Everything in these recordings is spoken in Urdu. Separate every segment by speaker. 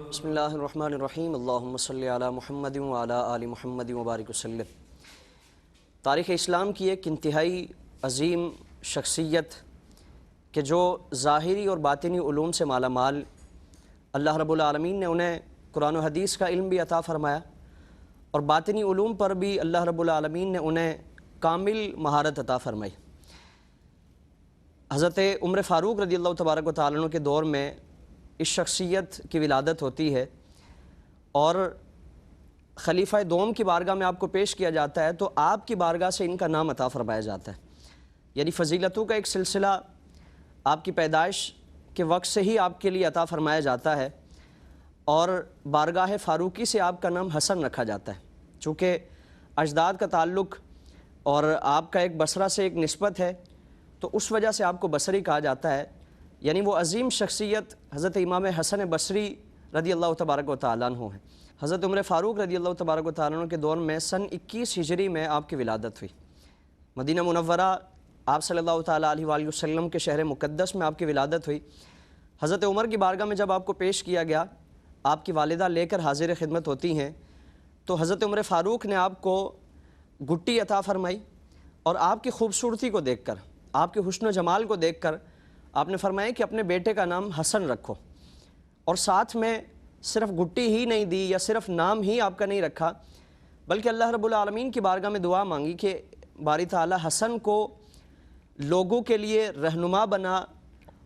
Speaker 1: بسم اللہ الرحمن الرحیم اللہم صلی علی محمد وعلی آل محمد وبارک وسلم۔ تاریخ اسلام کی ایک انتہائی عظیم شخصیت کہ جو ظاہری اور باطنی علوم سے مالا مال، اللہ رب العالمین نے انہیں قرآن و حدیث کا علم بھی عطا فرمایا اور باطنی علوم پر بھی اللہ رب العالمین نے انہیں کامل مہارت عطا فرمائی۔ حضرت عمر فاروق رضی اللہ تبارک و تعالیٰ عنہ کے دور میں اس شخصیت کی ولادت ہوتی ہے اور خلیفہ دوم کی بارگاہ میں آپ کو پیش کیا جاتا ہے تو آپ کی بارگاہ سے ان کا نام عطا فرمایا جاتا ہے، یعنی فضیلتوں کا ایک سلسلہ آپ کی پیدائش کے وقت سے ہی آپ کے لیے عطا فرمایا جاتا ہے اور بارگاہ فاروقی سے آپ کا نام حسن رکھا جاتا ہے، چونکہ اجداد کا تعلق اور آپ کا ایک بصرہ سے ایک نسبت ہے تو اس وجہ سے آپ کو بصری کہا جاتا ہے۔ یعنی وہ عظیم شخصیت حضرت امام حسن بصری رضی اللہ تبارک و تعالیٰ عنہ ہیں۔ حضرت عمر فاروق رضی اللہ تبارک و تعالیٰ عنہ کے دور میں سن 21 ہجری میں آپ کی ولادت ہوئی۔ مدینہ منورہ آپ صلی اللہ تعالیٰ علیہ وآلہ وسلم کے شہر مقدس میں آپ کی ولادت ہوئی۔ حضرت عمر کی بارگاہ میں جب آپ کو پیش کیا گیا، آپ کی والدہ لے کر حاضر خدمت ہوتی ہیں تو حضرت عمر فاروق نے آپ کو گٹی عطا فرمائی اور آپ کی خوبصورتی کو دیکھ کر، آپ کے حسن و جمال کو دیکھ کر آپ نے فرمایا کہ اپنے بیٹے کا نام حسن رکھو، اور ساتھ میں صرف گٹی ہی نہیں دی یا صرف نام ہی آپ کا نہیں رکھا بلکہ اللہ رب العالمین کی بارگاہ میں دعا مانگی کہ باری تعالی حسن کو لوگوں کے لیے رہنما بنا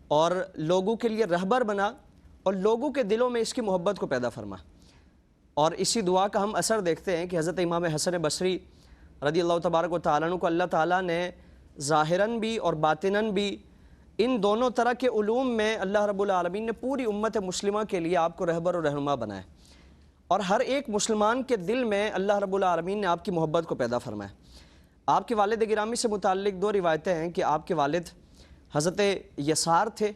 Speaker 1: اور لوگوں کے لیے رہبر بنا اور لوگوں کے دلوں میں اس کی محبت کو پیدا فرما۔ اور اسی دعا کا ہم اثر دیکھتے ہیں کہ حضرت امام حسن بصری رضی اللہ تبارک و تعالیٰ عنہ کو اللہ تعالیٰ نے ظاہراً بھی اور باطناً بھی ان دونوں طرح کے علوم میں اللہ رب العالمین نے پوری امت مسلمہ کے لیے آپ کو رہبر اور رہنما بنایا اور ہر ایک مسلمان کے دل میں اللہ رب العالمین نے آپ کی محبت کو پیدا فرمایا۔ آپ کے والد گرامی سے متعلق دو روایتیں ہیں کہ آپ کے والد حضرت یسار تھے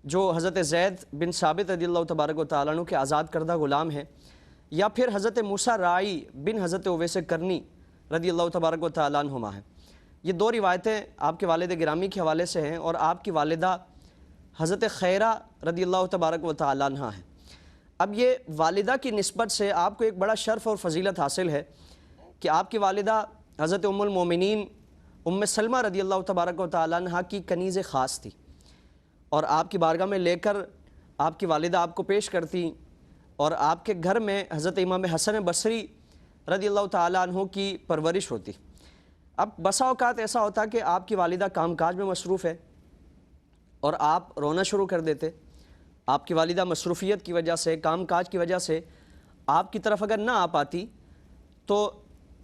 Speaker 1: جو حضرت زید بن ثابت رضی اللہ تبارک و تعالیٰ عنہ کے آزاد کردہ غلام ہیں، یا پھر حضرت موسیٰ راعی بن حضرت اویس کرنی رضی اللہ تبارک و تعالیٰ عنہما ہیں۔ یہ دو روایتیں آپ کے والد گرامی کے حوالے سے ہیں اور آپ کی والدہ حضرت خیرہ رضی اللہ تبارک و تعالیٰ عنہ ہیں۔ اب یہ والدہ کی نسبت سے آپ کو ایک بڑا شرف اور فضیلت حاصل ہے کہ آپ کی والدہ حضرت ام المومنین ام سلمہ رضی اللہ تبارک و تعالیٰ عنہ کی کنیز خاص تھی اور آپ کی بارگاہ میں لے کر آپ کی والدہ آپ کو پیش کرتی اور آپ کے گھر میں حضرت امام حسن بصری رضی اللہ تعالیٰ عنہ کی پرورش ہوتی۔ اب بسا اوقات ایسا ہوتا کہ آپ کی والدہ کام کاج میں مصروف ہے اور آپ رونا شروع کر دیتے، آپ کی والدہ مصروفیت کی وجہ سے، کام کاج کی وجہ سے آپ کی طرف اگر نہ آ پاتی تو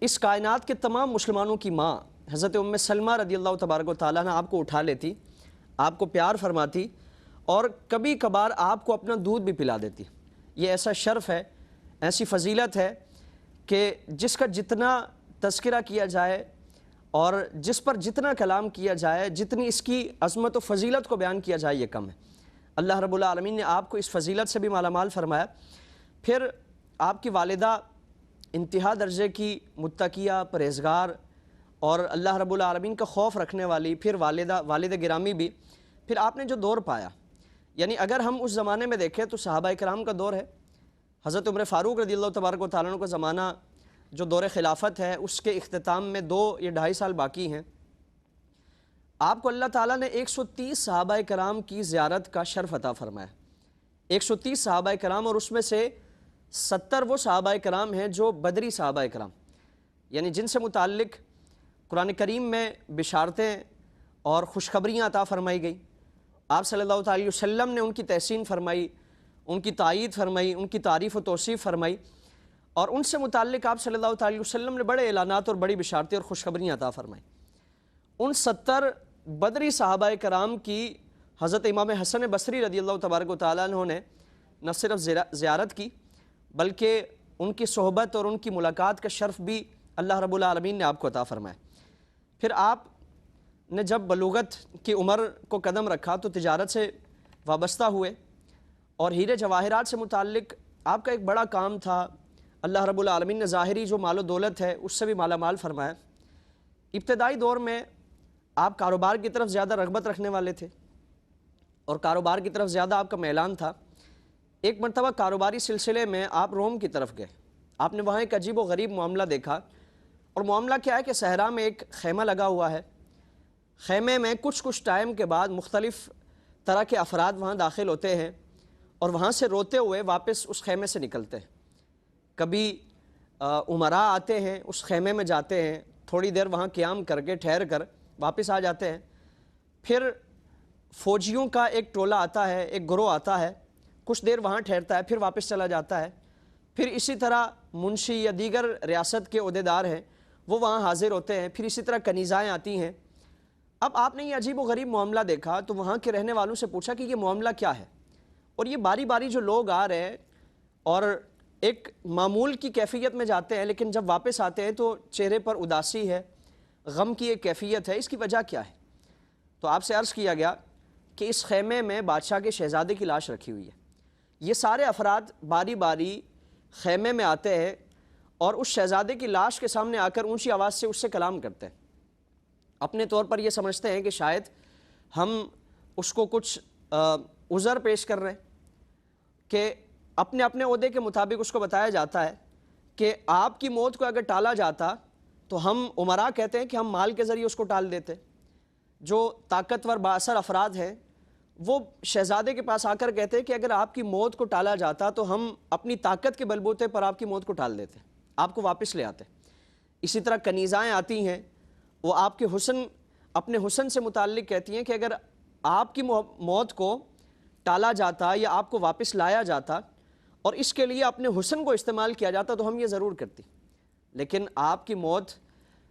Speaker 1: اس کائنات کے تمام مسلمانوں کی ماں حضرت ام سلمہ رضی اللہ تبارک و تعالیٰ نے آپ کو اٹھا لیتی، آپ کو پیار فرماتی اور کبھی کبھار آپ کو اپنا دودھ بھی پلا دیتی۔ یہ ایسا شرف ہے، ایسی فضیلت ہے کہ جس کا جتنا تذکرہ کیا جائے اور جس پر جتنا کلام کیا جائے، جتنی اس کی عظمت و فضیلت کو بیان کیا جائے یہ کم ہے۔ اللہ رب العالمین نے آپ کو اس فضیلت سے بھی مالا مال فرمایا۔ پھر آپ کی والدہ انتہا درجے کی متقیہ، پرہیزگار اور اللہ رب العالمین کا خوف رکھنے والی، پھر والد گرامی بھی۔ پھر آپ نے جو دور پایا، یعنی اگر ہم اس زمانے میں دیکھیں تو صحابہ کرام کا دور ہے، حضرت عمر فاروق رضی اللہ تبارک و تعالیٰ عنہ کا زمانہ جو دور خلافت ہے اس کے اختتام میں 2 یا 2.5 سال باقی ہیں۔ آپ کو اللہ تعالیٰ نے 130 صحابہ کرام کی زیارت کا شرف عطا فرمایا، 130 صحابہ کرام، اور اس میں سے 70 وہ صحابہ کرام ہیں جو بدری صحابہ کرام، یعنی جن سے متعلق قرآن کریم میں بشارتیں اور خوشخبریاں عطا فرمائی گئی۔ آپ صلی اللہ علیہ وسلم نے ان کی تحسین فرمائی، ان کی تائید فرمائی، ان کی تعریف و توصیف فرمائی اور ان سے متعلق آپ صلی اللہ علیہ وسلم نے بڑے اعلانات اور بڑی بشارتیں اور خوشخبریاں عطا فرمائیں۔ ان 70 بدری صحابہ کرام کی حضرت امام حسن بصری رضی اللہ تبارک و تعالیٰ عنہ نے نہ صرف زیارت کی بلکہ ان کی صحبت اور ان کی ملاقات کا شرف بھی اللہ رب العالمین نے آپ کو عطا فرمایا۔ پھر آپ نے جب بلوغت کی عمر کو قدم رکھا تو تجارت سے وابستہ ہوئے اور ہیرے جواہرات سے متعلق آپ کا ایک بڑا کام تھا۔ اللہ رب العالمین نے ظاہری جو مال و دولت ہے اس سے بھی مالا مال فرمایا۔ ابتدائی دور میں آپ کاروبار کی طرف زیادہ رغبت رکھنے والے تھے اور کاروبار کی طرف زیادہ آپ کا میلان تھا، ایک مرتبہ کاروباری سلسلے میں آپ روم کی طرف گئے، آپ نے وہاں ایک عجیب و غریب معاملہ دیکھا، اور معاملہ کیا ہے کہ صحرا میں ایک خیمہ لگا ہوا ہے، خیمے میں کچھ ٹائم کے بعد مختلف طرح کے افراد وہاں داخل ہوتے ہیں اور وہاں سے روتے ہوئے واپس اس خیمے سے نکلتے ہیں۔ کبھی امراء آتے ہیں، اس خیمے میں جاتے ہیں، تھوڑی دیر وہاں قیام کر کے ٹھہر کر واپس آ جاتے ہیں۔ پھر فوجیوں کا ایک ٹولہ آتا ہے، ایک گروہ آتا ہے، کچھ دیر وہاں ٹھہرتا ہے، پھر واپس چلا جاتا ہے۔ پھر اسی طرح منشی یا دیگر ریاست کے عہدیدار ہیں، وہ وہاں حاضر ہوتے ہیں۔ پھر اسی طرح کنیزائیں آتی ہیں۔ اب آپ نے یہ عجیب و غریب معاملہ دیکھا تو وہاں کے رہنے والوں سے پوچھا کہ یہ معاملہ کیا ہے، اور یہ باری باری جو لوگ آ رہے ہیں اور ایک معمول کی کیفیت میں جاتے ہیں، لیکن جب واپس آتے ہیں تو چہرے پر اداسی ہے، غم کی ایک کیفیت ہے، اس کی وجہ کیا ہے؟ تو آپ سے عرض کیا گیا کہ اس خیمے میں بادشاہ کے شہزادے کی لاش رکھی ہوئی ہے۔ یہ سارے افراد باری باری خیمے میں آتے ہیں اور اس شہزادے کی لاش کے سامنے آ کر اونچی آواز سے اس سے کلام کرتے ہیں۔ اپنے طور پر یہ سمجھتے ہیں کہ شاید ہم اس کو کچھ عذر پیش کر رہے ہیں، کہ اپنے اپنے عہدے کے مطابق اس کو بتایا جاتا ہے کہ آپ کی موت کو اگر ٹالا جاتا تو ہم امراء کہتے ہیں کہ ہم مال کے ذریعے اس کو ٹال دیتے۔ جو طاقتور بااثر افراد ہیں وہ شہزادے کے پاس آ کر کہتے ہیں کہ اگر آپ کی موت کو ٹالا جاتا تو ہم اپنی طاقت کے بلبوتے پر آپ کی موت کو ٹال دیتے، آپ کو واپس لے آتے۔ اسی طرح کنیزائیں آتی ہیں، وہ آپ کے حسن، اپنے حسن سے متعلق کہتی ہیں کہ اگر آپ کی موت کو ٹالا جاتا یا آپ کو واپس لایا جاتا اور اس کے لیے اپنے حسن کو استعمال کیا جاتا تو ہم یہ ضرور کرتی، لیکن آپ کی موت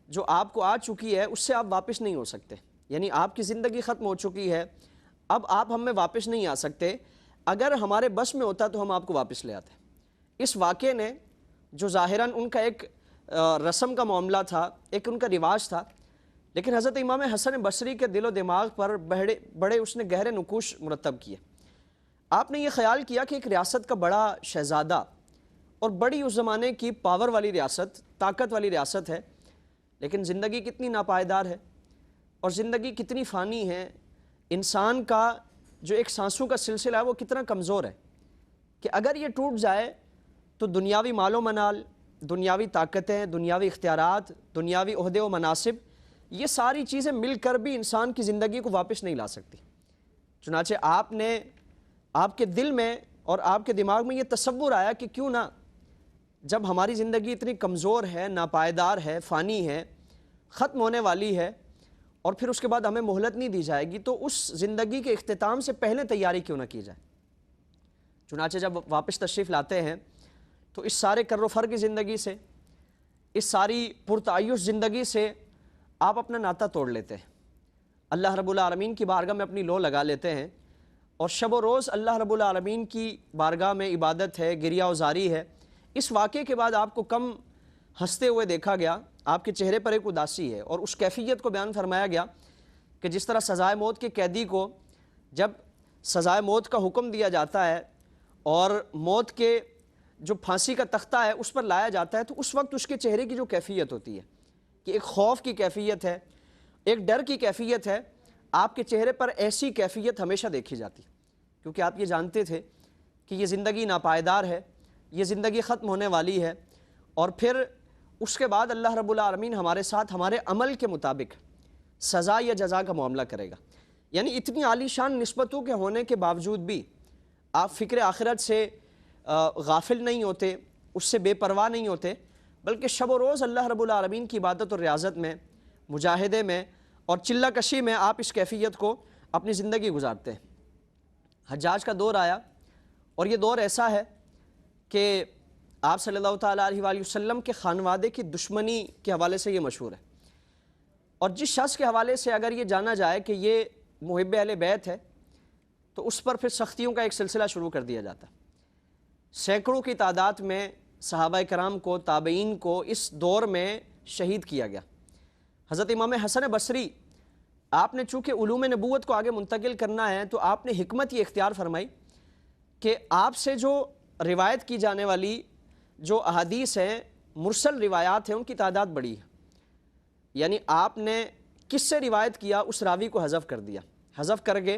Speaker 1: جو آپ کو آ چکی ہے اس سے آپ واپس نہیں ہو سکتے، یعنی آپ کی زندگی ختم ہو چکی ہے، اب آپ ہم میں واپس نہیں آ سکتے۔ اگر ہمارے بس میں ہوتا تو ہم آپ کو واپس لے آتے۔ اس واقعے نے، جو ظاہراً ان کا ایک رسم کا معاملہ تھا، ایک ان کا رواج تھا، لیکن حضرت امام حسن بصری کے دل و دماغ پر بڑے اس نے گہرے نقوش مرتب کیے۔ آپ نے یہ خیال کیا کہ ایک ریاست کا بڑا شہزادہ اور بڑی اس زمانے کی پاور والی ریاست، طاقت والی ریاست ہے، لیکن زندگی کتنی ناپائیدار ہے اور زندگی کتنی فانی ہے، انسان کا جو ایک سانسوں کا سلسلہ ہے وہ کتنا کمزور ہے کہ اگر یہ ٹوٹ جائے تو دنیاوی مال و منال، دنیاوی طاقتیں، دنیاوی اختیارات، دنیاوی عہدے و مناصب، یہ ساری چیزیں مل کر بھی انسان کی زندگی کو واپس نہیں لا سکتی۔ چنانچہ آپ کے دل میں اور آپ کے دماغ میں یہ تصور آیا کہ کیوں نہ، جب ہماری زندگی اتنی کمزور ہے، ناپائیدار ہے، فانی ہے، ختم ہونے والی ہے، اور پھر اس کے بعد ہمیں مہلت نہیں دی جائے گی، تو اس زندگی کے اختتام سے پہلے تیاری کیوں نہ کی جائے۔ چنانچہ جب واپس تشریف لاتے ہیں تو اس سارے کر و فر کی زندگی سے، اس ساری پرتعیش زندگی سے آپ اپنا ناطہ توڑ لیتے ہیں، اللہ رب العالمین کی بارگاہ میں اپنی لو لگا لیتے ہیں، اور شب و روز اللہ رب العالمین کی بارگاہ میں عبادت ہے، گریہ و زاری ہے۔ اس واقعے کے بعد آپ کو کم ہنستے ہوئے دیکھا گیا، آپ کے چہرے پر ایک اداسی ہے، اور اس کیفیت کو بیان فرمایا گیا کہ جس طرح سزائے موت کے قیدی کو جب سزائے موت کا حکم دیا جاتا ہے اور موت کے جو پھانسی کا تختہ ہے اس پر لایا جاتا ہے، تو اس وقت اس کے چہرے کی جو کیفیت ہوتی ہے کہ ایک خوف کی کیفیت ہے، ایک ڈر کی کیفیت ہے، آپ کے چہرے پر ایسی کیفیت ہمیشہ دیکھی جاتی، کیونکہ آپ یہ جانتے تھے کہ یہ زندگی ناپائیدار ہے، یہ زندگی ختم ہونے والی ہے، اور پھر اس کے بعد اللہ رب العالمین ہمارے ساتھ ہمارے عمل کے مطابق سزا یا جزا کا معاملہ کرے گا۔ یعنی اتنی عالی شان نسبتوں کے ہونے کے باوجود بھی آپ فکر آخرت سے غافل نہیں ہوتے، اس سے بے پرواہ نہیں ہوتے، بلکہ شب و روز اللہ رب العالمین کی عبادت اور ریاضت میں، مجاہدے میں اور چلہ کشی میں آپ اس کیفیت کو اپنی زندگی گزارتے ہیں۔ حجاج کا دور آیا، اور یہ دور ایسا ہے کہ آپ صلی اللہ تعالیٰ علیہ وآلہ وسلم کے خانوادے کی دشمنی کے حوالے سے یہ مشہور ہے، اور جس شخص کے حوالے سے اگر یہ جانا جائے کہ یہ محب اہل بیت ہے تو اس پر پھر سختیوں کا ایک سلسلہ شروع کر دیا جاتا ہے۔ سینکڑوں کی تعداد میں صحابہ کرام کو، تابعین کو اس دور میں شہید کیا گیا۔ حضرت امام حسن بصری، آپ نے چونکہ علوم نبوت کو آگے منتقل کرنا ہے تو آپ نے حکمت یہ اختیار فرمائی کہ آپ سے جو روایت کی جانے والی جو احادیث ہیں، مرسل روایات ہیں، ان کی تعداد بڑی ہے، یعنی آپ نے کس سے روایت کیا اس راوی کو حذف کر دیا، حذف کر کے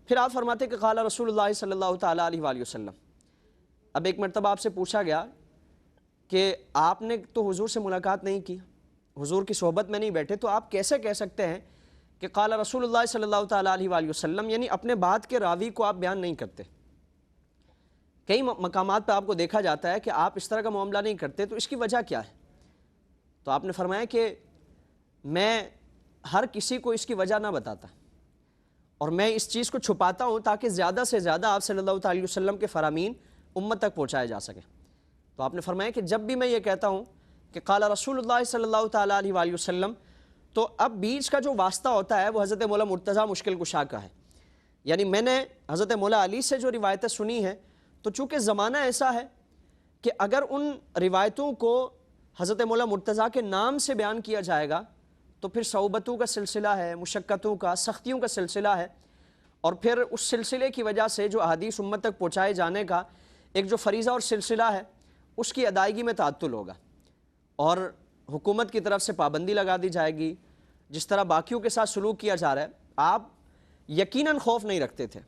Speaker 1: پھر آپ فرماتے کہ قال رسول اللہ صلی اللہ تعالیٰ علیہ وآلہ وسلم، اب ایک مرتبہ آپ سے پوچھا گیا کہ آپ نے تو حضور سے ملاقات نہیں کی، حضور کی صحبت میں نہیں بیٹھے، تو آپ کیسے کہہ سکتے ہیں کہ قال رسول اللہ صلی اللہ تعالیٰ علیہ وآلہ وسلم، یعنی اپنے بات کے راوی کو آپ بیان نہیں کرتے؟ کئی مقامات پہ آپ کو دیکھا جاتا ہے کہ آپ اس طرح کا معاملہ نہیں کرتے، تو اس کی وجہ کیا ہے؟ تو آپ نے فرمایا کہ میں ہر کسی کو اس کی وجہ نہ بتاتا، اور میں اس چیز کو چھپاتا ہوں تاکہ زیادہ سے زیادہ آپ صلی اللہ تعالی وسلم کے فرامین امت تک پہنچائے جا سکیں۔ تو آپ نے فرمایا کہ جب بھی میں یہ کہتا ہوں کہ قال رسول اللہ صلی اللہ تعالیٰ علیہ وآلہ وسلم، تو اب بیچ کا جو واسطہ ہوتا ہے وہ حضرت مولا مرتضیٰ مشکل کشا کا ہے۔ یعنی میں نے حضرت مولا علی سے جو روایتیں سنی ہیں، تو چونکہ زمانہ ایسا ہے کہ اگر ان روایتوں کو حضرت مولا مرتضیٰ کے نام سے بیان کیا جائے گا تو پھر صعوبتوں کا سلسلہ ہے، مشقتوں کا، سختیوں کا سلسلہ ہے، اور پھر اس سلسلے کی وجہ سے جو احادیث امت تک پہنچائے جانے کا ایک جو فریضہ اور سلسلہ ہے اس کی ادائیگی میں تعطل ہوگا، اور حکومت کی طرف سے پابندی لگا دی جائے گی، جس طرح باقیوں کے ساتھ سلوک کیا جا رہا ہے۔ آپ یقیناً خوف نہیں رکھتے تھے،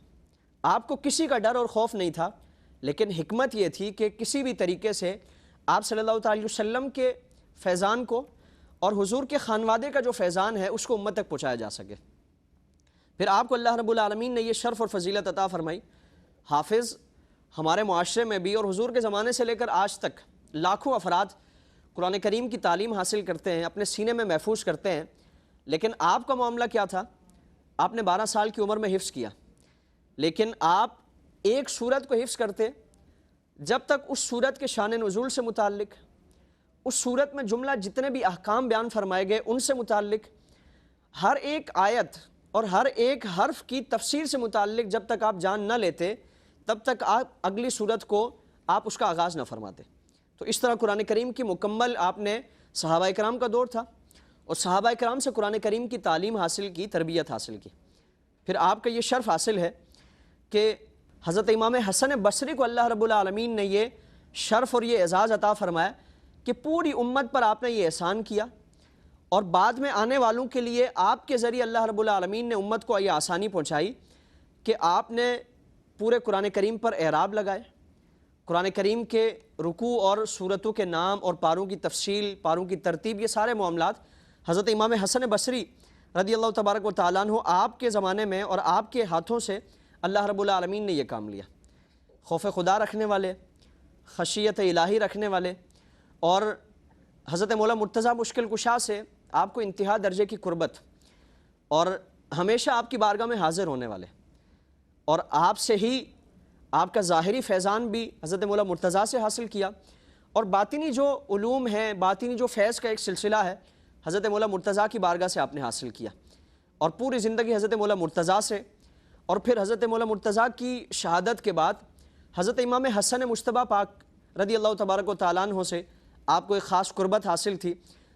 Speaker 1: آپ کو کسی کا ڈر اور خوف نہیں تھا، لیکن حکمت یہ تھی کہ کسی بھی طریقے سے آپ صلی اللہ علیہ وسلم کے فیضان کو اور حضور کے خانوادے کا جو فیضان ہے اس کو امت تک پہنچایا جا سکے۔ پھر آپ کو اللہ رب العالمین نے یہ شرف اور فضیلت عطا فرمائی۔ حافظ ہمارے معاشرے میں بھی اور حضور کے زمانے سے لے کر آج تک لاکھوں افراد قرآن کریم کی تعلیم حاصل کرتے ہیں، اپنے سینے میں محفوظ کرتے ہیں، لیکن آپ کا معاملہ کیا تھا؟ آپ نے 12 سال کی عمر میں حفظ کیا، لیکن آپ ایک سورت کو حفظ کرتے جب تک اس سورت کے شان نزول سے متعلق، اس سورت میں جملہ جتنے بھی احکام بیان فرمائے گئے ان سے متعلق، ہر ایک آیت اور ہر ایک حرف کی تفسیر سے متعلق جب تک آپ جان نہ لیتے تب تک آپ اگلی سورت کو آپ اس کا آغاز نہ فرماتے۔ تو اس طرح قرآن کریم کی مکمل آپ نے صحابہ کرام کا دور تھا، اور صحابہ کرام سے قرآن کریم کی تعلیم حاصل کی، تربیت حاصل کی۔ پھر آپ کا یہ شرف حاصل ہے کہ حضرت امام حسن بصری کو اللہ رب العالمین نے یہ شرف اور یہ اعزاز عطا فرمایا کہ پوری امت پر آپ نے یہ احسان کیا، اور بعد میں آنے والوں کے لیے آپ کے ذریعے اللہ رب العالمین نے امت کو یہ آسانی پہنچائی کہ آپ نے پورے قرآن کریم پر اعراب لگائے، قرآن کریم کے رکوع اور سورتوں کے نام اور پاروں کی تفصیل، پاروں کی ترتیب، یہ سارے معاملات حضرت امام حسن بصری رضی اللہ تبارک و تعالیٰ عنہ آپ کے زمانے میں اور آپ کے ہاتھوں سے اللہ رب العالمین نے یہ کام لیا۔ خوف خدا رکھنے والے، خشیت الہی رکھنے والے، اور حضرت مولا مرتضیٰ مشکل کشا سے آپ کو انتہا درجے کی قربت، اور ہمیشہ آپ کی بارگاہ میں حاضر ہونے والے، اور آپ سے ہی آپ کا ظاہری فیضان بھی حضرت مولا مرتضیٰ سے حاصل کیا، اور باطنی جو علوم ہیں، باطنی جو فیض کا ایک سلسلہ ہے حضرت مولا مرتضیٰ کی بارگاہ سے آپ نے حاصل کیا، اور پوری زندگی حضرت مولا مرتضیٰ سے، اور پھر حضرت مولا مرتضیٰ کی شہادت کے بعد حضرت امام حسن مجتبیٰ پاک رضی اللہ تبارک و تعالیٰ عنہ سے آپ کو ایک خاص قربت حاصل تھی،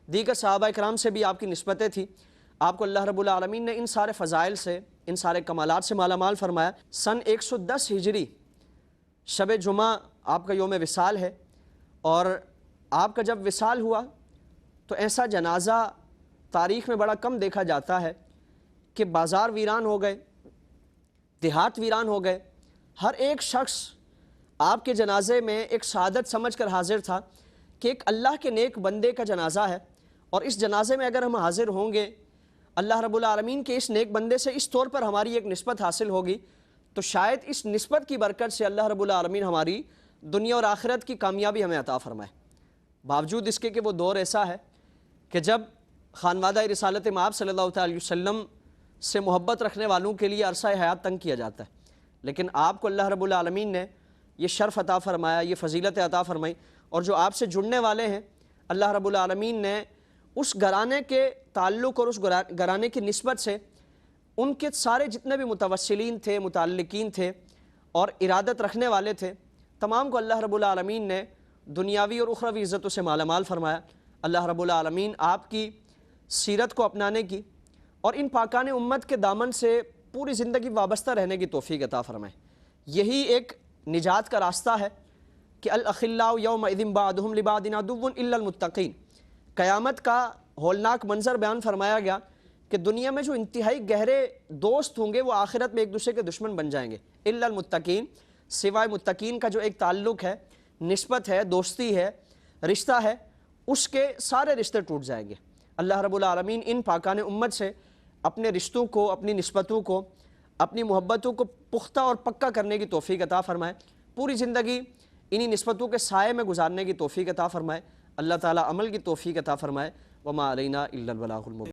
Speaker 1: دیگر صحابہ کرام سے بھی آپ کی نسبتیں تھیں۔ آپ کو اللہ رب العالمین نے ان سارے فضائل سے، ان سارے کمالات سے مالا مال فرمایا۔ سن 110 ہجری شب جمعہ آپ کا یوم وصال ہے، اور آپ کا جب وصال ہوا تو ایسا جنازہ تاریخ میں بڑا کم دیکھا جاتا ہے کہ بازار ویران ہو گئے، دیہات ویران ہو گئے، ہر ایک شخص آپ کے جنازے میں ایک سعادت سمجھ کر حاضر تھا کہ ایک اللہ کے نیک بندے کا جنازہ ہے، اور اس جنازے میں اگر ہم حاضر ہوں گے، اللہ رب العالمین کے اس نیک بندے سے اس طور پر ہماری ایک نسبت حاصل ہوگی، تو شاید اس نسبت کی برکت سے اللہ رب العالمین ہماری دنیا اور آخرت کی کامیابی ہمیں عطا فرمائے۔ باوجود اس کے کہ وہ دور ایسا ہے کہ جب خانوادہ رسالت مآب صلی اللہ علیہ وسلم سے محبت رکھنے والوں کے لیے عرصہ حیات تنگ کیا جاتا ہے، لیکن آپ کو اللہ رب العالمین نے یہ شرف عطا فرمایا، یہ فضیلت عطا فرمائی، اور جو آپ سے جڑنے والے ہیں اللہ رب العالمین نے اس گھرانے کے تعلق اور اس گھرانے کی نسبت سے ان کے سارے جتنے بھی متوسلین تھے، متعلقین تھے اور ارادت رکھنے والے تھے، تمام کو اللہ رب العالمین نے دنیاوی اور اخروی عزتوں سے مالا مال فرمایا۔ اللہ رب العالمین آپ کی سیرت کو اپنانے کی اور ان پاکان امت کے دامن سے پوری زندگی وابستہ رہنے کی توفیق عطا فرمائے۔ یہی ایک نجات کا راستہ ہے کہ الاخلاء یومئذ بعضهم لبعض عدو الا المتقین۔ قیامت کا ہولناک منظر بیان فرمایا گیا کہ دنیا میں جو انتہائی گہرے دوست ہوں گے وہ آخرت میں ایک دوسرے کے دشمن بن جائیں گے، الا المتقین، سوائے متقین کا جو ایک تعلق ہے، نسبت ہے، دوستی ہے، رشتہ ہے، اس کے سارے رشتے ٹوٹ جائیں گے۔ اللہ رب العالمین ان پاکان امت سے اپنے رشتوں کو، اپنی نسبتوں کو، اپنی محبتوں کو پختہ اور پکا کرنے کی توفیق عطا فرمائے، پوری زندگی انہی نسبتوں کے سائے میں گزارنے کی توفیق عطا فرمائے، اللہ تعالیٰ عمل کی توفیق عطا فرمائے۔ وما علینا الا البلاغ المبین۔